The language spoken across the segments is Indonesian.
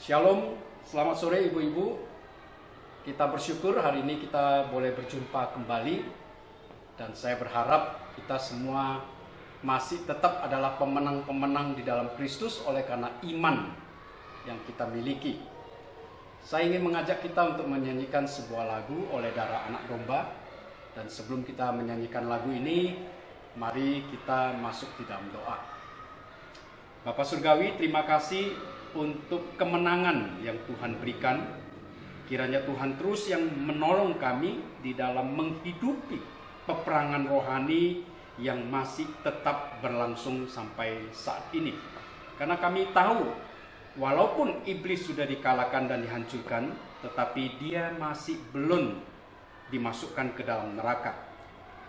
Shalom, selamat sore ibu-ibu. Kita bersyukur hari ini kita boleh berjumpa kembali. Dan saya berharap kita semua masih tetap adalah pemenang-pemenang di dalam Kristus oleh karena iman yang kita miliki. Saya ingin mengajak kita untuk menyanyikan sebuah lagu oleh Darah Anak Domba. Dan sebelum kita menyanyikan lagu ini, mari kita masuk di dalam doa. Bapak Surgawi, terima kasih untuk kemenangan yang Tuhan berikan. Kiranya Tuhan terus yang menolong kami di dalam menghidupi peperangan rohani yang masih tetap berlangsung sampai saat ini. Karena kami tahu, walaupun iblis sudah dikalahkan dan dihancurkan, tetapi dia masih belum dimasukkan ke dalam neraka.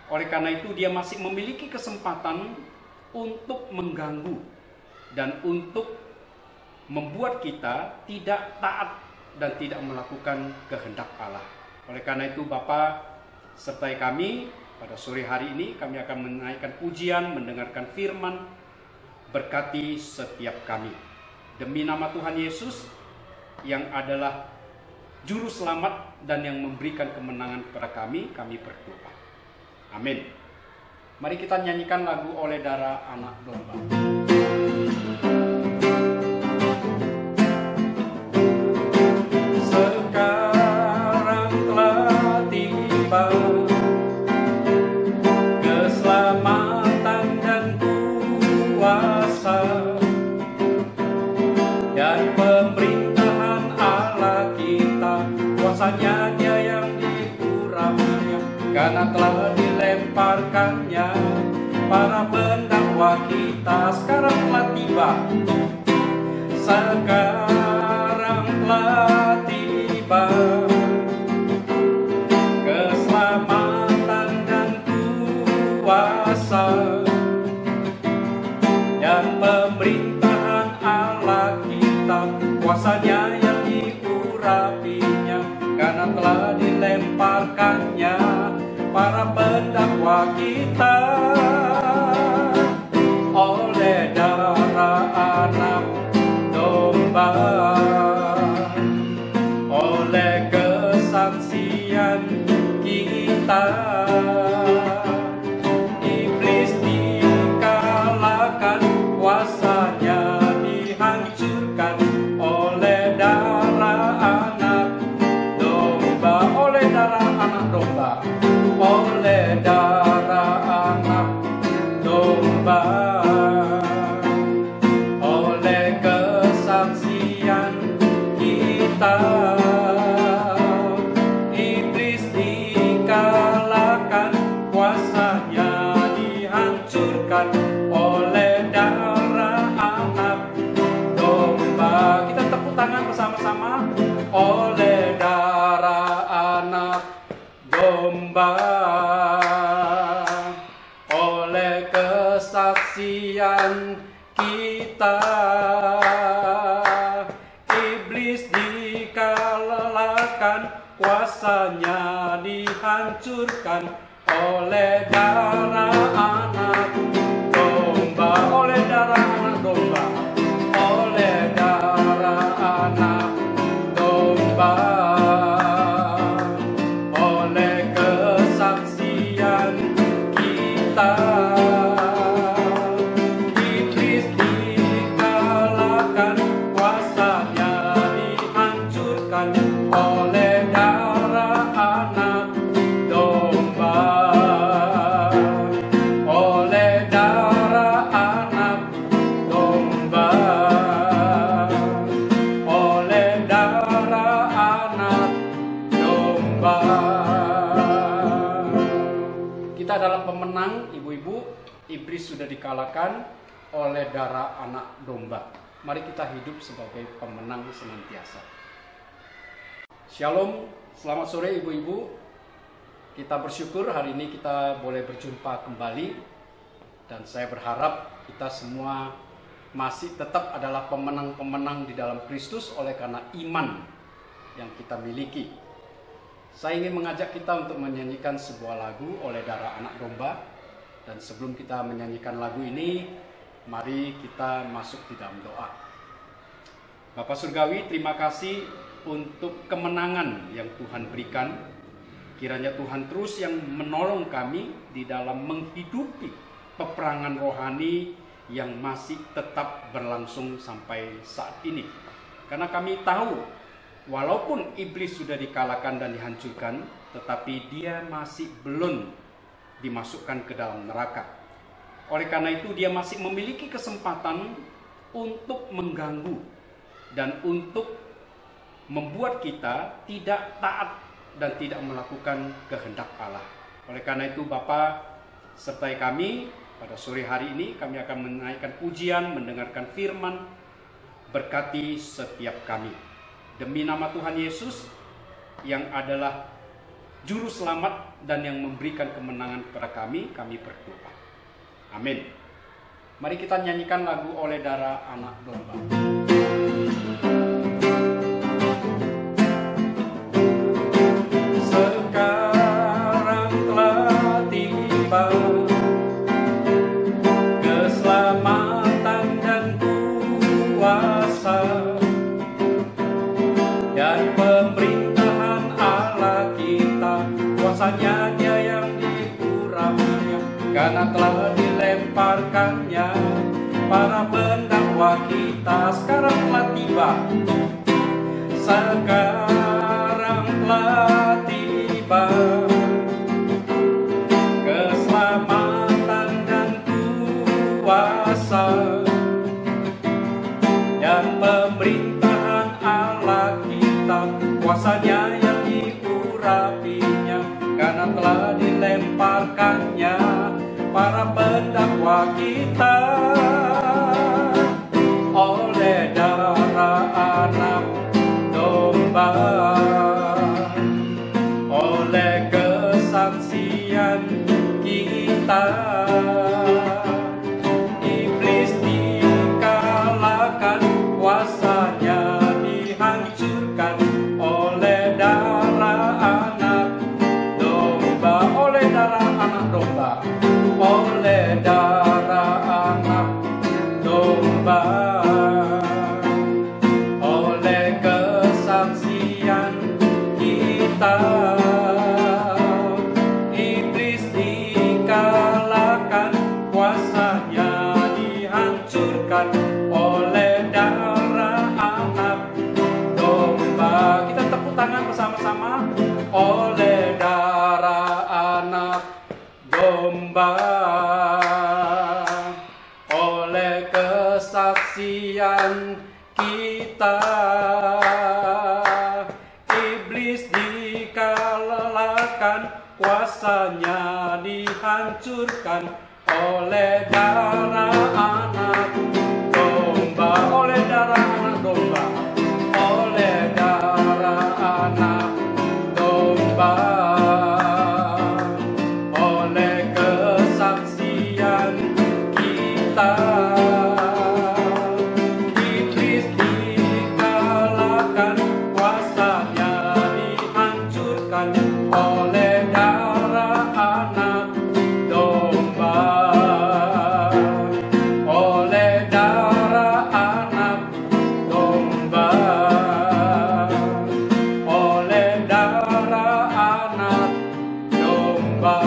Oleh karena itu dia masih memiliki kesempatan untuk mengganggu dan untuk membuat kita tidak taat dan tidak melakukan kehendak Allah. Oleh karena itu Bapa, sertai kami pada sore hari ini. Kami akan menaikkan pujian, mendengarkan firman. Berkati setiap kami. Demi nama Tuhan Yesus yang adalah Juru Selamat dan yang memberikan kemenangan kepada kami berdoa. Amin. Mari kita nyanyikan lagu oleh Darah Anak Domba. Keselamatan dan kuasa dan pemerintahan Allah kita, kuasanya Dia yang diurapinya, karena telah dilemparkannya para pendakwa kita. Sekarang telah tiba, sekarang telah tiba. Dan pemerintahan Allah kita, kuasanya yang diurapinya, karena telah dilemparkannya para pendakwa kita. Oleh darah anak domba, oleh kesaksian kita, kuasanya dihancurkan oleh darah anak domba, oleh darah anak domba, oleh darah anak domba, oleh kesaksian kita. Iblis dikalahkan, kuasanya dihancurkan oleh darah anak domba. Kita tepuk tangan bersama-sama. Oleh darah anak domba, oleh kesaksian kita, iblis dikalahkan, kuasanya dihancurkan oleh darah anak domba, oleh darah anak domba, oleh darah anak domba, oleh kesaksian kita. Iblis dikalahkan, kuasanya dihancurkan oleh darah anak domba, oleh darah anak domba, oleh darah anak domba. Kita adalah pemenang, ibu-ibu. Iblis sudah dikalahkan oleh darah anak domba. Mari kita hidup sebagai pemenang senantiasa. Shalom, selamat sore ibu-ibu. Kita bersyukur hari ini kita boleh berjumpa kembali. Dan saya berharap kita semua masih tetap adalah pemenang-pemenang di dalam Kristus oleh karena iman yang kita miliki. Saya ingin mengajak kita untuk menyanyikan sebuah lagu oleh Darah Anak Domba. Dan sebelum kita menyanyikan lagu ini, mari kita masuk di dalam doa. Bapak Surgawi, terima kasih untuk kemenangan yang Tuhan berikan. Kiranya Tuhan terus yang menolong kami di dalam menghidupi peperangan rohani yang masih tetap berlangsung sampai saat ini. Karena kami tahu, walaupun iblis sudah dikalahkan dan dihancurkan, tetapi dia masih belum dimasukkan ke dalam neraka. Oleh karena itu, dia masih memiliki kesempatan untuk mengganggu dan untuk membuat kita tidak taat dan tidak melakukan kehendak Allah. Oleh karena itu, Bapak sertai kami pada sore hari ini. Kami akan menaikkan pujian, mendengarkan firman. Berkati setiap kami. Demi nama Tuhan Yesus yang adalah juru selamat dan yang memberikan kemenangan kepada kami berdoa. Amin. Mari kita nyanyikan lagu Oleh Darah Anak Domba. Sekarang telah tiba keselamatan dan kuasa dan pemerintahan Allah kita. Kuasanya Dia yang diurapinya, karena telah dilemparkannya para pendakwa kita. Sekarang telah tiba, sekarang telah tiba keselamatan dan kuasa dan pemerintahan Allah kita. Kuasanya yang diurapinya, karena telah dilemparkannya para pendakwa kita. Oleh darah anak domba, oleh kesaksian kita, iblis dikalahkan, kuasanya dihancurkan. Oleh darah anak domba, oleh darah anak domba, oleh darah anak domba, oleh kesaksian kita, iblis dikalahkan, kuasanya dihancurkan. Oleh darah anak domba. Kita tepuk tangan bersama-sama. Oleh darah anak domba, oleh kesaksian kita, iblis dikalahkan, kuasanya dihancurkan. Oleh darah anak domba, oleh darah anak domba, oleh darah anak domba, oleh kesaksian kita, iblis dikalahkan, kuasanya dihancurkan. Oleh darah anak domba, oleh darah anak domba, oleh darah anak domba.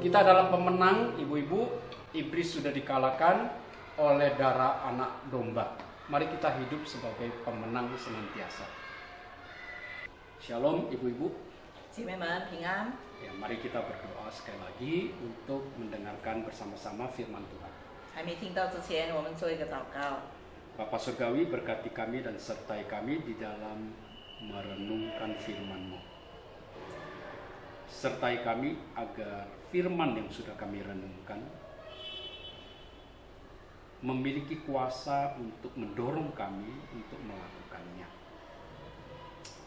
Kita adalah pemenang, ibu-ibu. Iblis sudah dikalahkan oleh darah anak domba. Mari kita hidup sebagai pemenang senantiasa. Shalom ibu-ibu. 姐妹们平安。 Ya, mari kita berdoa sekali lagi untuk mendengarkan bersama-sama firman Tuhan. 还没听到之前，我们做一个祷告。 Bapa Surgawi, berkati kami dan sertai kami di dalam merenungkan firman-Mu. Sertai kami agar firman yang sudah kami renungkan memiliki kuasa untuk mendorong kami untuk melakukannya.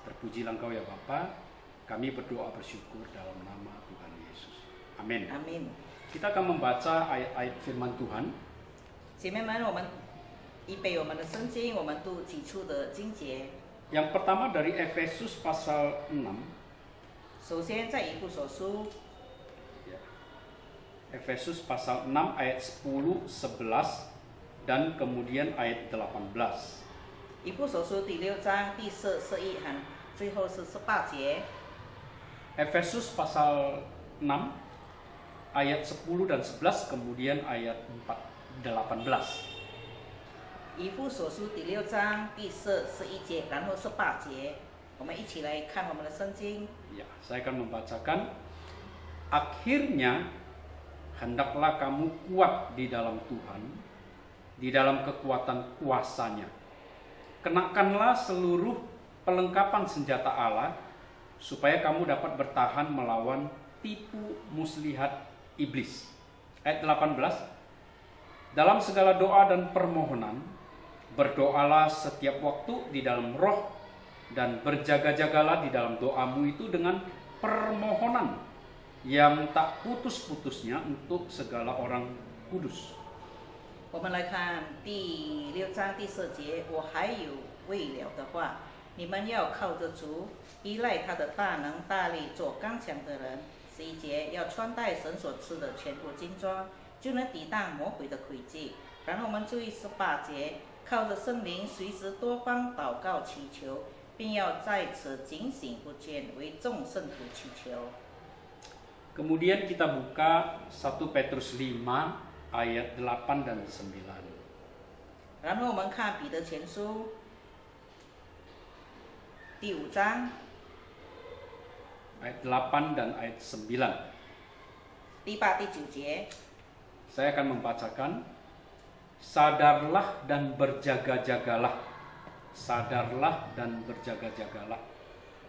Terpujilah Engkau ya Bapa. Kami berdoa bersyukur dalam nama Tuhan Yesus. Amin. 阿门。 Kita akan membaca ayat-ayat firman Tuhan. 姐妹们，我们预备我们的圣经，我们读几处的经节。 Yang pertama dari Efesus pasal 6. 首先，在以弗所书 Ya. Efesus pasal 6 ayat 10, 11, dan kemudian ayat 18. 以弗所书第6章第11和最后是18节。 Efesus pasal 6 ayat 10 dan 11 kemudian ayat 18. 以弗所书第6章第11节，然后18节，我们一起来看我们的圣经。 Ya, saya akan membacakan. Akhirnya hendaklah kamu kuat di dalam Tuhan, di dalam kekuatan kuasa-Nya. Kenakanlah seluruh perlengkapan senjata Allah, supaya kamu dapat bertahan melawan tipu muslihat iblis. Ayat 18. Dalam segala doa dan permohonan, berdoalah setiap waktu di dalam roh, dan berjaga-jagalah di dalam doamu itu dengan permohonan yang tak putus-putusnya untuk segala orang kudus. 我们来看第6章第4节，我还有未了的话，你们要靠着主，依赖他的大能大力，做刚强的人。11节，要穿戴神所赐的全部金装，就能抵挡魔鬼的诡计。然后我们注意18节，靠着圣灵，随时多方祷告祈求，并要在此警醒不倦，为众圣徒祈求。 Kemudian kita buka 1 Petrus 5 ayat 8 dan 9. 然后我们看彼得前书第5章 Ayat 8 dan ayat 9. 第8、第9节。 Saya akan membacakan. Sadarlah dan berjaga-jagalah. Sadarlah dan berjaga-jagalah.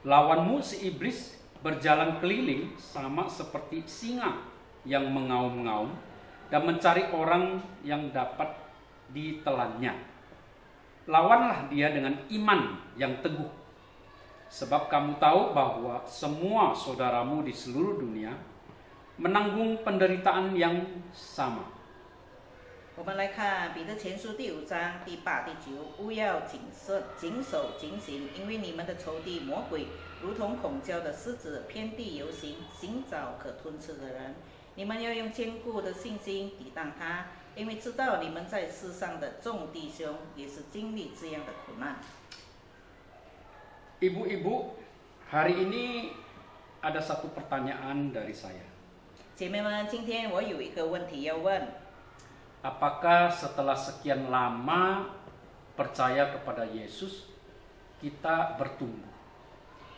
Lawanmu si iblis berjalan keliling sama seperti singa yang mengaum-ngaum dan mencari orang yang dapat ditelannya. Lawanlah dia dengan iman yang teguh. Sebab kamu tahu bahwa semua saudaramu di seluruh dunia menanggung penderitaan yang sama. 我们来看彼得前书第5章第8、第9，勿要谨守警醒，因为你们的仇敌魔鬼如同恐焦的狮子，遍地游行，寻找可吞吃的人。你们要用坚固的信心抵挡他，因为知道你们在世上的众弟兄也是经历这样的苦难。 Ibu-ibu, hari ini ada satu pertanyaan dari saya. 姐妹们，今天我有一个问题要问： Apakah setelah sekian lama percaya kepada Yesus, kita bertumbuh?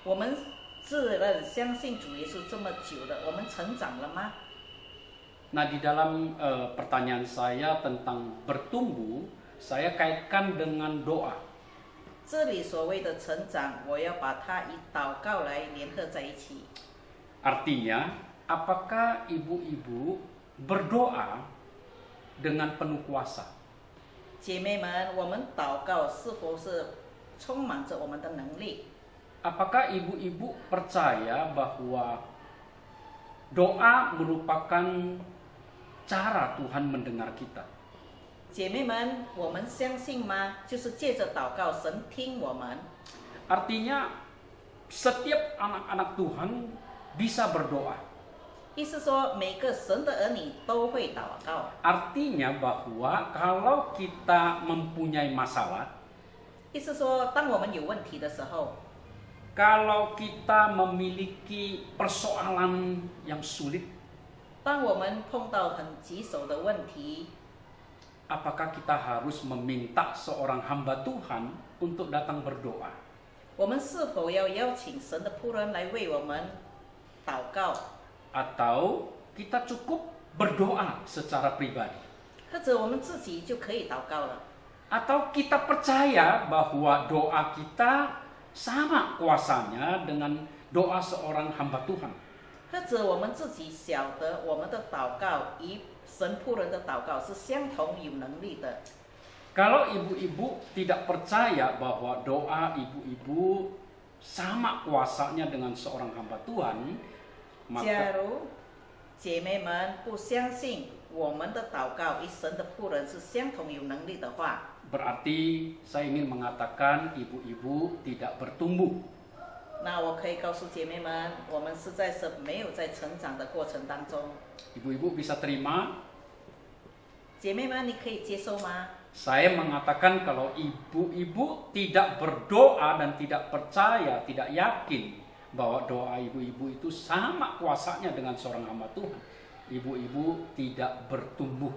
我们自认相信主耶稣这么久了，我们成长了吗？ Nah, di dalam pertanyaan saya tentang bertumbuh, saya kaitkan dengan doa. 这里所谓的成长，我要把它以祷告来联合在一起。 Artinya, apakah ibu-ibu berdoa dengan penuh kuasa? 姐妹们，我们祷告是否是充满着我们的能力？ Apakah ibu-ibu percaya bahwa doa merupakan cara Tuhan mendengar kita? 姐妹们，我们相信吗？就是借着祷告，神听我们。 Artinya setiap anak-anak Tuhan bisa berdoa. 意思说，每个神的儿女都会祷告。 Artinya bahwa kalau kita mempunyai masalah, 意思说，当我们有问题的时候， kalau kita memiliki persoalan yang sulit, 当我们碰到很棘手的问题， apakah kita harus meminta seorang hamba Tuhan untuk datang berdoa? 我们是否要邀请神的仆人来为我们祷告？ Atau kita cukup berdoa secara pribadi? 或者我们自己就可以祷告了？ Atau kita percaya bahwa doa kita sama kuasanya dengan doa seorang hamba Tuhan? 或者我们自己晓得我们的祷告与神仆人的祷告是相同有能力的。 Kalau ibu-ibu tidak percaya bahwa doa ibu-ibu sama kuasanya dengan seorang hamba Tuhan, 假 maka 如姐妹们不相信我们的祷告与神的仆人是相同有能力的话， berarti saya ingin mengatakan ibu-ibu tidak bertumbuh. 那我可以告诉姐妹们，我们实在是没有在成长的过程当中。 Ibu-ibu bisa terima 姐妹们，你可以接受吗？ Saya mengatakan kalau ibu-ibu tidak berdoa dan tidak percaya, tidak yakin bahwa doa ibu-ibu itu sama kuasanya dengan seorang hamba Tuhan, ibu-ibu tidak bertumbuh.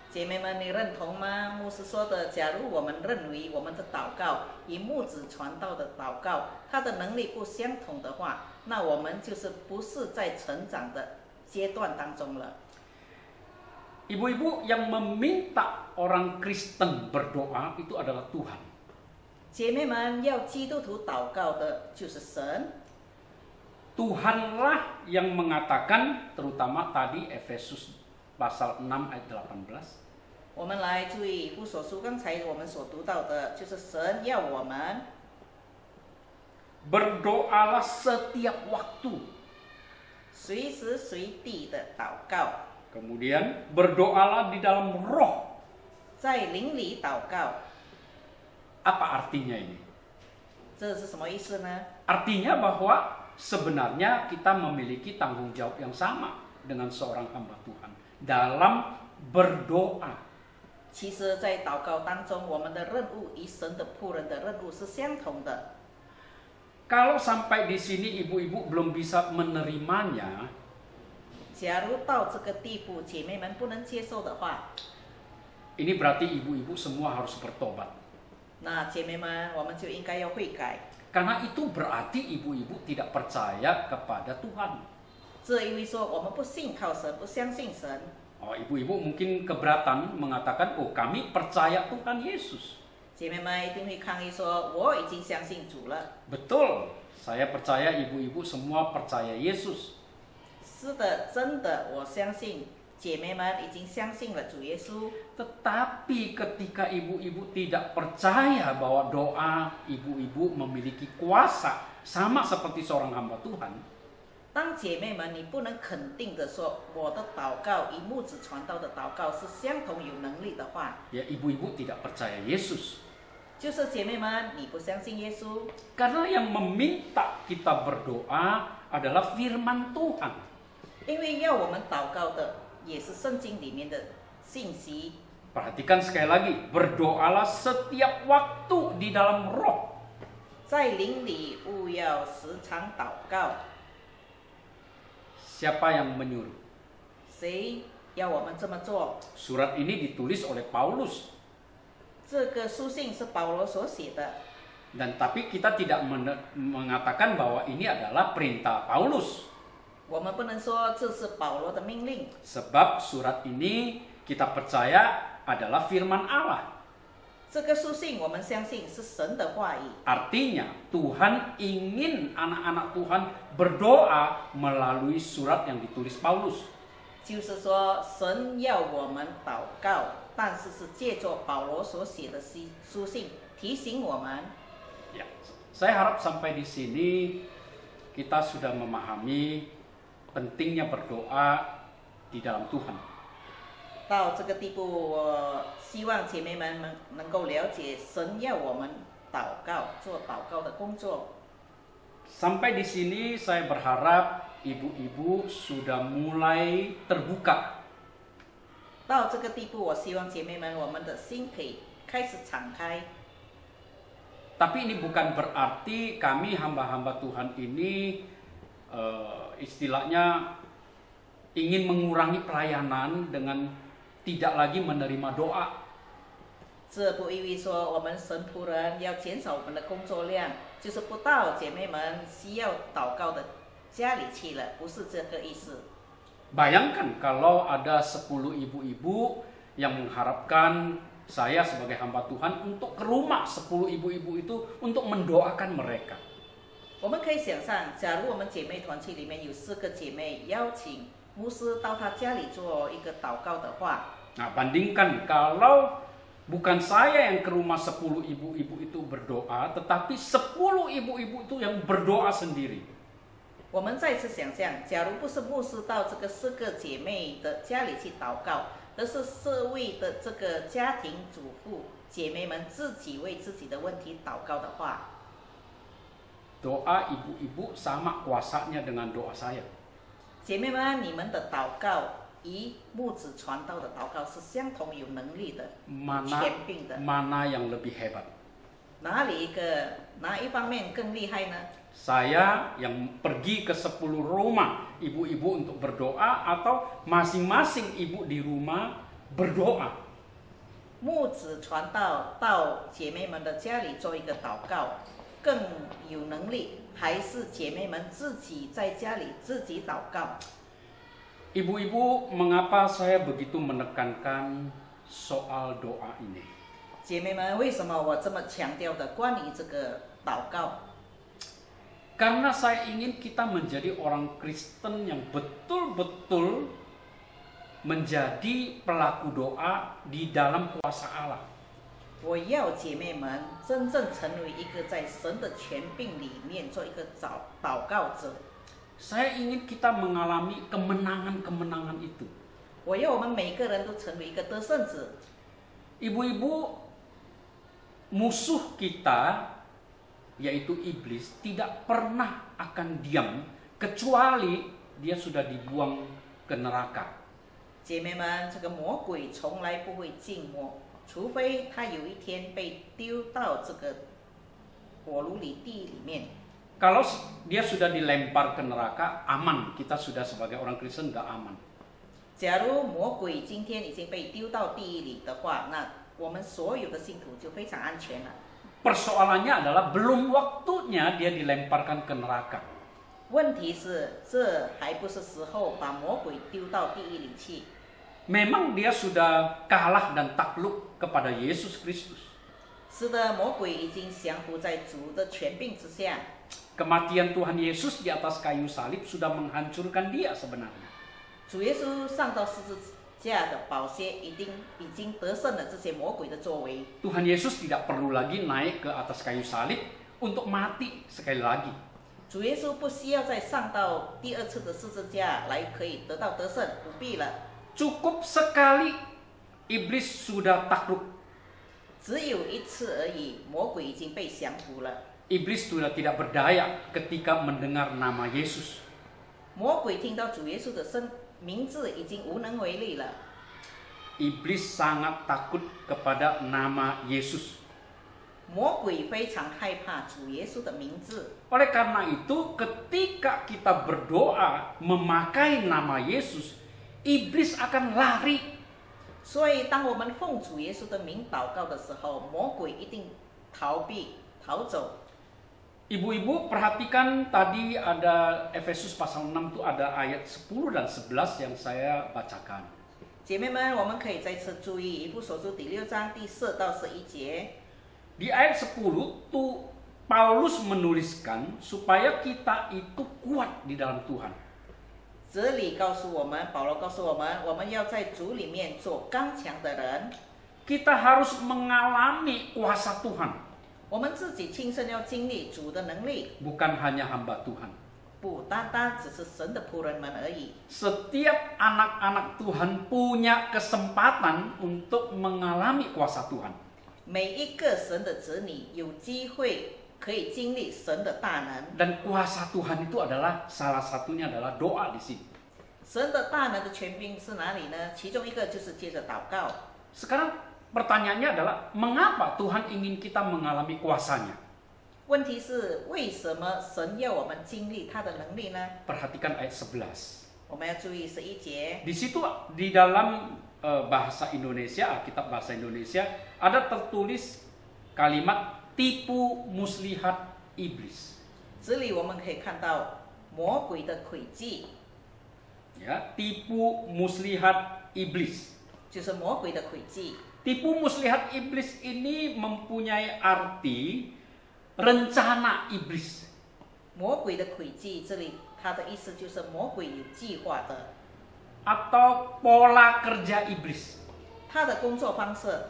姐妹们，你认同吗？牧师说的，假如我们认为我们的祷告与牧子传道的祷告，它的能力不相同的话，那我们就是不是在成长的阶段当中了。 Ibu-ibu yang meminta orang Kristen berdoa itu adalah Tuhan. 姐妹们，要基督徒祷告的就是神。 Tuhanlah yang mengatakan, terutama tadi Efesus pasal 6 ayat 18. 我们来注意以弗所书，刚才我们所读到的，就是神要我们 Berdoalah setiap waktu. 随时随地的祷告， Kemudian berdoalah di dalam roh. 在灵里祷告， Apa artinya ini? 这是什么意思呢？ Artinya bahwa sebenarnya kita memiliki tanggung jawab yang sama dengan seorang hamba Tuhan dalam berdoa. 其实，在祷告当中，我们的任务与神的仆人的任务是相同的。 Kalau sampai di sini ibu-ibu belum bisa menerimanya, 假如到这个地步，姐妹们不能接受的话， ini berarti ibu-ibu semua harus bertobat. 那姐妹们，我们就应该要悔改。 Karena itu berarti ibu-ibu tidak percaya kepada Tuhan. 这因为说我们不信靠神，不相信神。 Oh, ibu-ibu mungkin keberatan mengatakan, oh kami percaya Tuhan Yesus. 姐妹们一定会抗议说，我已经相信主了。 Betul, saya percaya ibu-ibu semua percaya Yesus. 是的，真的，我相信姐妹们已经相信了主耶稣。 Tetapi ketika ibu-ibu tidak percaya bahwa doa ibu-ibu memiliki kuasa sama seperti seorang hamba Tuhan, 当姐妹们你不能肯定的说，我的祷告与牧子传道的祷告是相同有能力的话， ya ibu-ibu tidak percaya Yesus. 就是姐妹们你不相信耶稣， Karena yang meminta kita berdoa adalah firman Tuhan. 因为要我们祷告的也是圣经里面的信息。 Perhatikan sekali lagi, berdoalah setiap waktu di dalam roh. 在灵里务要时常祷告。 Siapa yang menyuruh? 谁要我们这么做？ Surat ini ditulis oleh Paulus. 这个书信是保罗所写的， Dan tapi kita tidak mengatakan bahwa ini adalah perintah Paulus. 我们不能说这是保罗的命令， Sebab surat ini kita percaya adalah firman Allah. 这个书信我们相信是神的话语。 Artinya Tuhan ingin anak-anak Tuhan berdoa melalui surat yang ditulis Paulus. 就是说，神要我们祷告，但是是借着保罗所写的书信提醒我们。 Ya, saya harap sampai di sini kita sudah memahami pentingnya berdoa di dalam Tuhan. 到这个地步，我希望姐妹们能够了解，神要我们祷告，做祷告的工作。 Sampai di sini saya berharap ibu-ibu sudah mulai terbuka. 到这个地步，我希望姐妹们，我们的心可以开始敞开。 Tapi ini bukan berarti kami hamba-hamba Tuhan ini istilahnya ingin mengurangi pelayanan dengan tidak lagi menerima doa. 这不意味说我们神仆人要减少我们的工作量，就是不到姐妹们需要祷告的家里去了，不是这个意思。 Bayangkan kalau ada 10 ibu-ibu yang mengharapkan saya sebagai hamba Tuhan untuk ke rumah 10 ibu-ibu itu untuk mendoakan mereka. 我们可以想象，假如我们姐妹团体里面有4个姐妹邀请牧师到她家里做一个祷告的话， Nah, bandingkan kalau bukan saya yang ke rumah 10 ibu-ibu itu berdoa, tetapi 10 ibu-ibu itu yang berdoa sendiri. 我们再次想象，假如不是牧师到这个4个姐妹的家里去祷告，而是4位的这个家庭主妇姐妹们自己为自己的问题祷告的话， Doa ibu-ibu sama kuasanya dengan doa saya. 姐妹们，你们的祷告与木子传道的祷告是相同有能力的、 Mana 权柄的。 mana yang lebih hebat? 哪一方面更厉害呢？ Saya yang pergi ke 10 rumah ibu-ibu untuk berdoa atau masing-masing ibu di rumah berdoa? 木子传道到姐妹们的家里做一个祷告，更有能力，还是姐妹们自己在家里自己祷告？ Ibu-ibu, mengapa saya begitu menekankan soal doa ini? 姐妹们，为什么我这么强调的关于这个祷告？ Karena saya ingin kita menjadi orang Kristen yang betul-betul menjadi pelaku doa di dalam kuasa Allah. 我要姐妹们真正成为一个在神的权柄里面做一个祷告者。 Saya ingin kita mengalami kemenangan-kemenangan itu. 我要我们每个人都成为一个得胜者。 Ibu-ibu, musuh kita yaitu iblis tidak pernah akan diam kecuali dia sudah dibuang ke neraka. 姐妹们，这个魔鬼从来不会静默，除非他有一天被丢到这个火炉里地里面。 Kalau dia sudah dilempar ke neraka, aman. Kita sudah sebagai orang Kristen nggak aman. 假如魔鬼今天已经被丢到地狱里的话，那我们所有的信徒就非常安全了。 Persoalannya adalah belum waktunya dia dilemparkan ke neraka. 问题是，这还不是时候把魔鬼丢到地狱里去。 Memang dia sudah kalah dan takluk kepada Yesus Kristus. 是的，魔鬼已经降服在主的权柄之下。 Kematian Tuhan Yesus di atas kayu salib sudah menghancurkan dia sebenarnya. 主耶稣上到十字架的宝血已经得胜了这些魔鬼的作为。 Tuhan Yesus tidak perlu lagi naik ke atas kayu salib untuk mati sekali lagi. 主耶稣不需要再上到第二次的十字架来可以得到得胜，不必了。 Cukup sekali iblis sudah takluk. 只有一次而已，魔鬼已经被降服了。 Iblis sudah tidak berdaya ketika mendengar nama Yesus. 魔鬼听到主耶稣的名字已经无能为力了。 Iblis sangat takut kepada nama Yesus. 魔鬼非常害怕主耶稣的名字。 Oleh karena itu, ketika kita berdoa memakai nama Yesus, iblis akan lari. 所以，当我们奉主耶稣的名祷告的时候，魔鬼一定逃走。 Ibu-ibu perhatikan tadi ada Efesus pasal 6 itu ada ayat 10 dan 11 yang saya bacakan. 姐妹们，我们可以再次注意以弗所书第6章第4到11节。 Di ayat 10 tuh Paulus menuliskan supaya kita itu kuat di dalam Tuhan. 这里告诉我们，保罗告诉我们，我们要在主里面做刚强的人。 Kita harus mengalami kuasa Tuhan. 我们自己亲身要经历主的能力， Bukan hanya hamba Tuhan. 不单单只是神的仆人们而已。 Setiap anak-anak Tuhan punya kesempatan untuk mengalami kuasa Tuhan. 每一个神的子女有机会可以经历神的大能。 Dan kuasa Tuhan itu adalah salah satunya adalah doa di sini. 神的大能的权柄是哪里呢？其中一个就是借着祷告。 Sekarang pertanyaannya adalah mengapa Tuhan ingin kita mengalami kuasanya? 问题是为什么神要我们经历他的能力呢？ Perhatikan ayat 11. 我们要注意11节。 Di situ di dalam bahasa Indonesia, Alkitab bahasa Indonesia ada tertulis kalimat tipu muslihat iblis. 这里我们可以看到魔鬼的诡计， Ya, tipu muslihat iblis. 就是魔鬼的诡计。 Tipu muslihat iblis ini mempunyai arti rencana iblis. 魔鬼的诡计，这里它的意思就是魔鬼有计划的， Atau pola kerja iblis. 他的工作方式。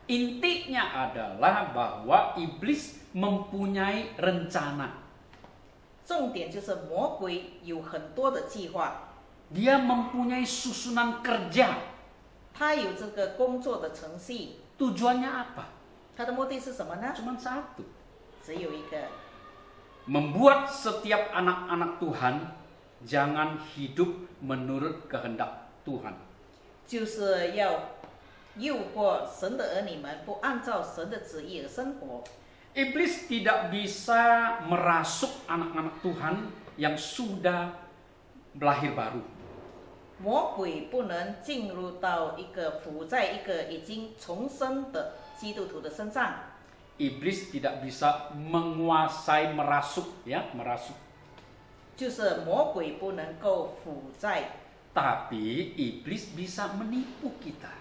Intinya adalah bahwa iblis mempunyai rencana. 重点就是魔鬼有很多的计划， Dia mempunyai susunan kerja. 他有这个工作的程序。 Tujuannya apa? 他的目的是什么呢？ Cuma satu. 只有一个， Membuat setiap anak-anak Tuhan jangan hidup menurut kehendak Tuhan. 就是要诱惑神的儿女们不按照神的旨意而生活。 Iblis tidak bisa merasuk anak-anak Tuhan yang sudah lahir baru. 魔鬼不能进入到一个附在一个已经重生的基督徒的身上。 Iblis tidak bisa menguasai merasuk, ya, merasuk. 就是魔鬼不能够附在， Tapi iblis bisa menipu kita.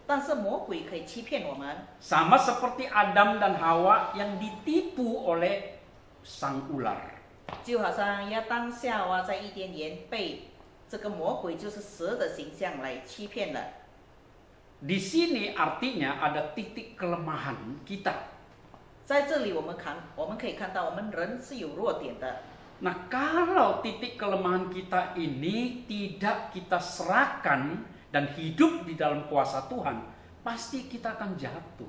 但是魔鬼可以欺骗我们， Sama seperti Adam dan Hawa yang ditipu oleh sang ular. 就好像亚当夏娃在伊甸园被这个魔鬼就是蛇的形象来欺骗了。 Di sini artinya ada titik kelemahan kita. 在这里我们可以看到，我们人是有弱点的。 Nah, kalau titik kelemahan kita ini tidak kita serahkan dan hidup di dalam kuasa Tuhan, pasti kita akan jatuh.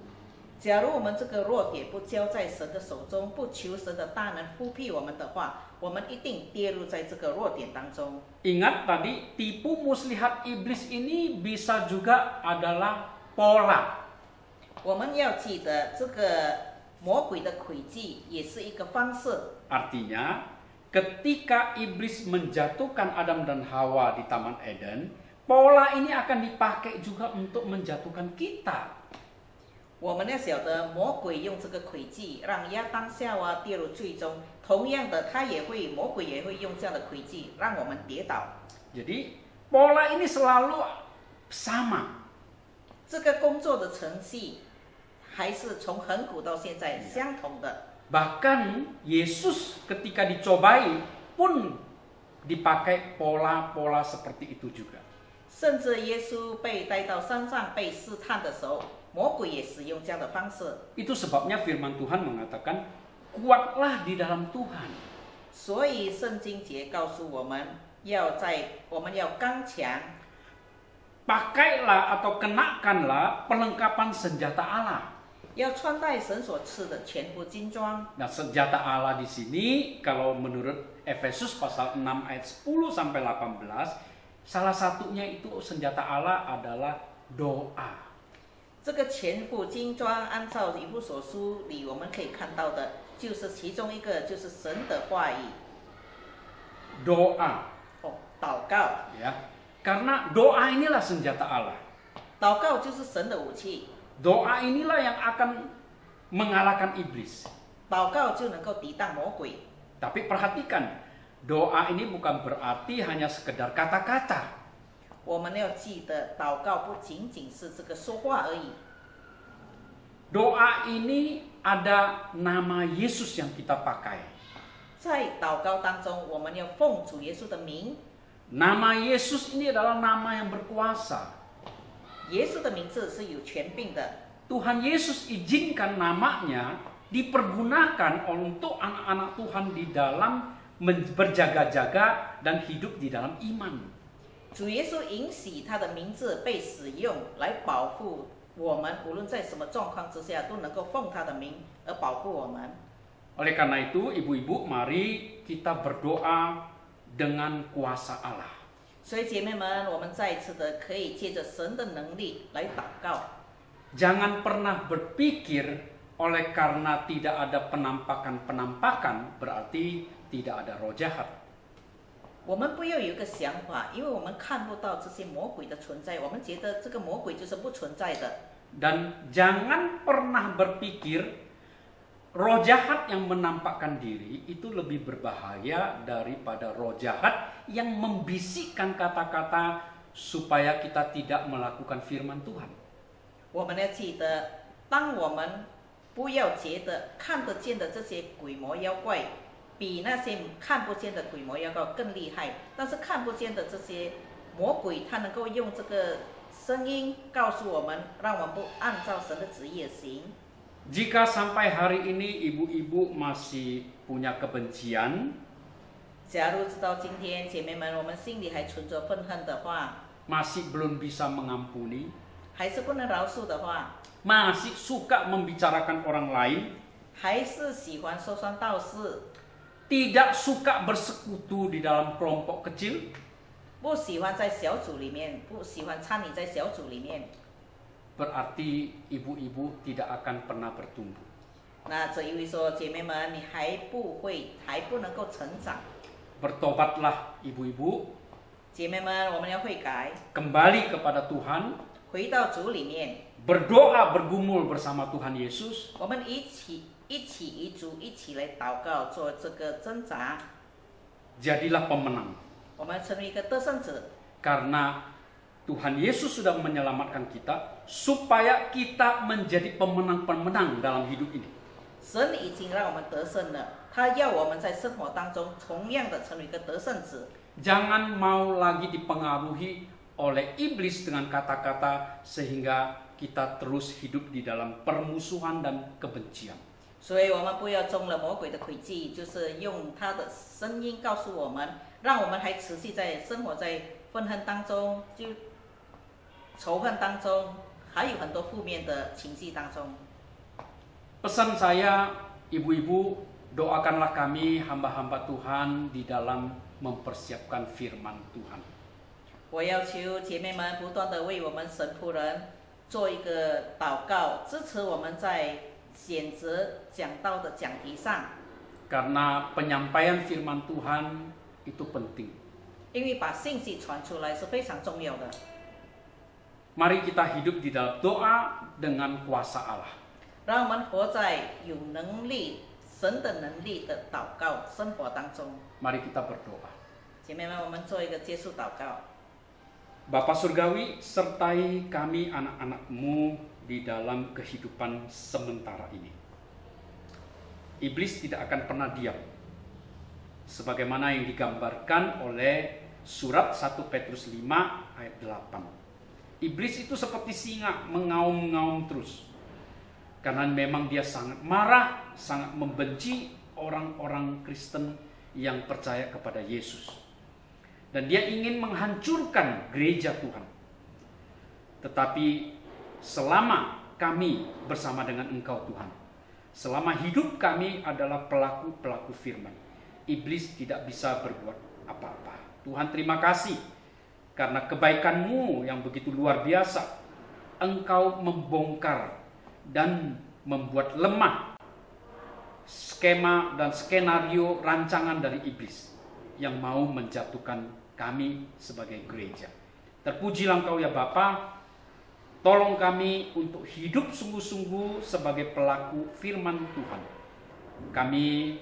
假如我们这个弱点不交在神的手中，不求神的大能复辟我们的话，我们一定跌入在这个弱点当中。 Ingat tadi, tipu muslihat iblis ini bisa juga adalah pola. 我们要记得，这个魔鬼的诡计也是一个方式。 Artinya, ketika iblis menjatuhkan Adam dan Hawa di Taman Eden, pola ini akan dipakai juga untuk menjatuhkan kita. 我们要晓得，魔鬼用这个诡计让亚当夏娃跌入罪中，同样的，魔鬼也会用这样的诡计让我们跌倒。 Jadi, pola ini selalu sama. 这个工作的程序还是从恒古到现在相同的。 Bahkan Yesus ketika dicobai pun dipakai pola-pola seperti itu juga. 甚至耶稣被带到山上被试探的时候，魔鬼也使用这样的方式。 Itu sebabnya firman Tuhan mengatakan, kuatlah di dalam Tuhan. 所以圣经节告诉我们我们要刚强， Pakailah atau kenakanlah perlengkapan senjata Allah. 要穿戴神所赐的全副军装。 Nah, senjata Allah di sini kalau menurut Efesus pasal 6 ayat 10 sampai 18, salah satunya itu senjata Allah adalah doa. 这个全副军装，按照以弗所书里我们可以看到的，就是其中一个就是神的话语。 Doa, 祷告， ya. Karena doa inilah senjata Allah. 祷告就是神的武器， Doa inilah yang akan mengalahkan iblis. 祷告就能够抵挡魔鬼。 Tapi perhatikan, doa ini bukan berarti hanya sekedar kata-kata. 我们要记得，祷告不仅仅是这个说话而已。 Doa ini ada nama Yesus yang kita pakai. 在祷告当中，我们要奉主耶稣的名。 Nama Yesus ini adalah nama yang berkuasa. 耶稣的名字是有权柄的。 Tuhan Yesus izinkan namanya dipergunakan untuk anak-anak Tuhan di dalam berjaga-jaga dan hidup di dalam iman. 主耶稣允许他的名字被使用来保护我们，无论在什么状况之下，都能够奉他的名而保护我们。 Oleh karena itu, ibu-ibu, mari kita berdoa dengan kuasa Allah. 所以姐妹们，我们再一次的可以借着神的能力来祷告。 Jangan pernah berpikir oleh karena tidak ada penampakan-penampakan berarti tidak ada roh jahat. 我们不要有一个想法，因为我们看不到这些魔鬼的存在，我们觉得这个魔鬼就是不存在的。 Dan jangan pernah berpikir roh jahat yang menampakkan diri itu lebih berbahaya daripada roh jahat yang membisikkan kata-kata supaya kita tidak melakukan firman Tuhan. 我们要记得，当我们不要觉得看得见的这些鬼魔妖怪比那些看不见的鬼魔妖怪更厉害，但是看不见的这些魔鬼，他能够用这个声音告诉我们，让我们不按照神的旨意而行。 Jika sampai hari ini ibu-ibu masih punya kebencian, 假如直到今天，姐妹们，我们心里还存着愤恨的话， masih belum bisa mengampuni, 还是不能饶恕的话， masih suka membicarakan orang lain, 还是喜欢说三道四， tidak suka bersekutu di dalam kelompok kecil, 不喜欢在小组里面，不喜欢参与在小组里面， berarti ibu-ibu tidak akan pernah bertumbuh. 那这意味说，姐妹们，你还不能够成长。 Bertobatlah ibu-ibu, 姐妹们，我们要悔改， kembali kepada Tuhan, 回到主里面， berdoa bergumul bersama Tuhan Yesus, 我们一起与主一起来祷告，做这个挣扎， jadilah pemenang. 我们成为一个得胜者。 Karena Tuhan Yesus sudah menyelamatkan kita supaya kita menjadi pemenang-pemenang dalam hidup ini. 神已经让我们得胜了，他要我们在生活当中同样的成为一个得胜者。 Jangan mau lagi dipengaruhi oleh iblis dengan kata-kata sehingga kita terus hidup di dalam permusuhan dan kebencian. 所以我们不要中了魔鬼的诡计，就是用他的声音告诉我们，让我们还持续在生活在愤恨当中，就仇恨当中，还有很多负面的情绪当中。 Pesan saya, ibu-ibu, doakanlah kami hamba-hamba Tuhan di dalam mempersiapkan firman Tuhan. 我要求姐妹们不断的为我们神仆人做一个祷告，支持我们在选择讲道的讲题上， Karena penyampaian firman Tuhan itu penting. 因为把信息传出来是非常重要的。 Mari kita hidup di dalam doa dengan kuasa Allah. 让我们活在有能力、神的能力的祷告生活当中。 Mari kita berdoa. 姐妹们，我们做一个结束祷告。 Bapa Surgawi, sertai kami anak-anak-Mu di dalam kehidupan sementara ini. Iblis tidak akan pernah diam. Sebagaimana yang digambarkan oleh surat 1 Petrus 5 ayat 8. Iblis itu seperti singa mengaum-ngaum terus. Karena memang dia sangat marah, sangat membenci orang-orang Kristen yang percaya kepada Yesus. Dan dia ingin menghancurkan gereja Tuhan. Tetapi selama kami bersama dengan Engkau Tuhan, selama hidup kami adalah pelaku-pelaku firman, iblis tidak bisa berbuat apa-apa. Tuhan, terima kasih karena kebaikan-Mu yang begitu luar biasa. Engkau membongkar dan membuat lemah skema dan skenario rancangan dari iblis yang mau menjatuhkan kami sebagai gereja. Terpujilah Engkau ya Bapa. Tolong kami untuk hidup sungguh-sungguh sebagai pelaku firman Tuhan. Kami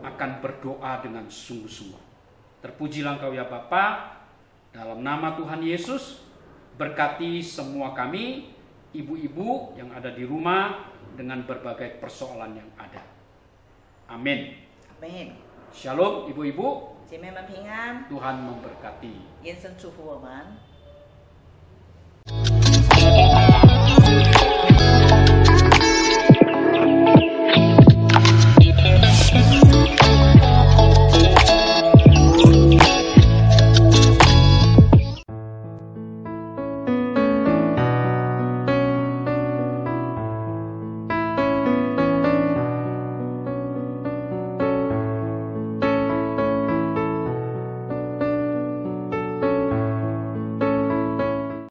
akan berdoa dengan sungguh-sungguh. Terpujilah Engkau ya Bapa. Dalam nama Tuhan Yesus, berkati semua kami, ibu-ibu yang ada di rumah dengan berbagai persoalan yang ada. Amin. Amin。 Shalom ibu-ibu. 姐妹们平安， Tuhan memberkati. 愿神祝福我们。